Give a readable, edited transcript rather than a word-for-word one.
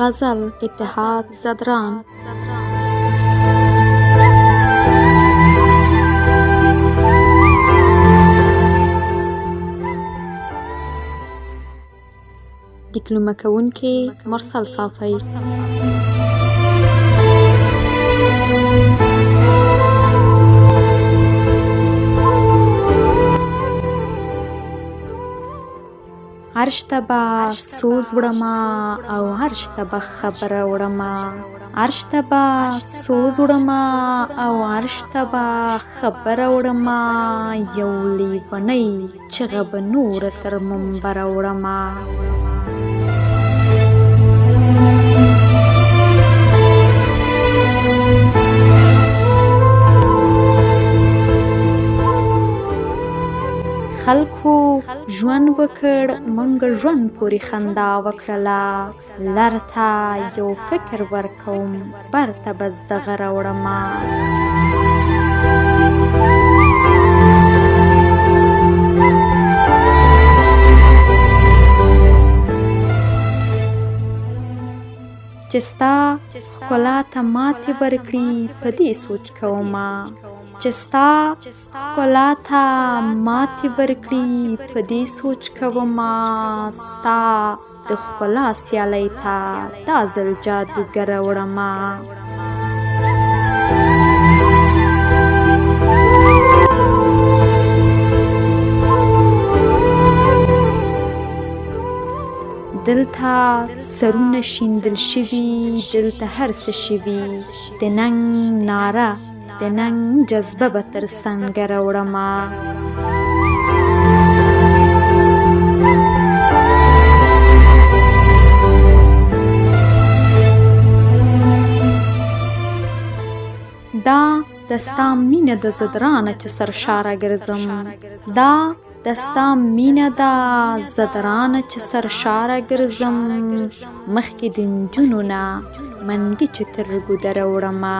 غزل اتحاد زدران. دیکلومه کوونکی مرسل صافی. عرش ته به سوز وړمه او عرش ته به خبره وړمه، عرش ته به سوز وړمه او عرش ته به خبره وړمه، یو لیونی چغه به نوره تر منبره وړمه. خلکو ژوند وکړ، موږ ژوند پورې خندا وکړله، لر ته یو فکر ورکوم بر ته به زغره وړمه. چې ستا ښکلا ته ماتې ورکړي په دې سوچ کومه، چې ستا ښکلا ته ماتې ورکړي په دې سوچ کومه، ستا د ښکلا سیالۍ ته دا ځل جادوګره وړمه. دلته سرونه شیندل شوي، دلته هر څه شوي، د ننګ ناره د ننګ جذبه به تر سنګره وړمه. دا د ستا مینه د زدرانه چې سرشاره ګرځم، دا د ستا مینه د زدرانه چې سرشاره ګرځم، مخکې د نجونو نه منګي چې تر ګودره وړمه.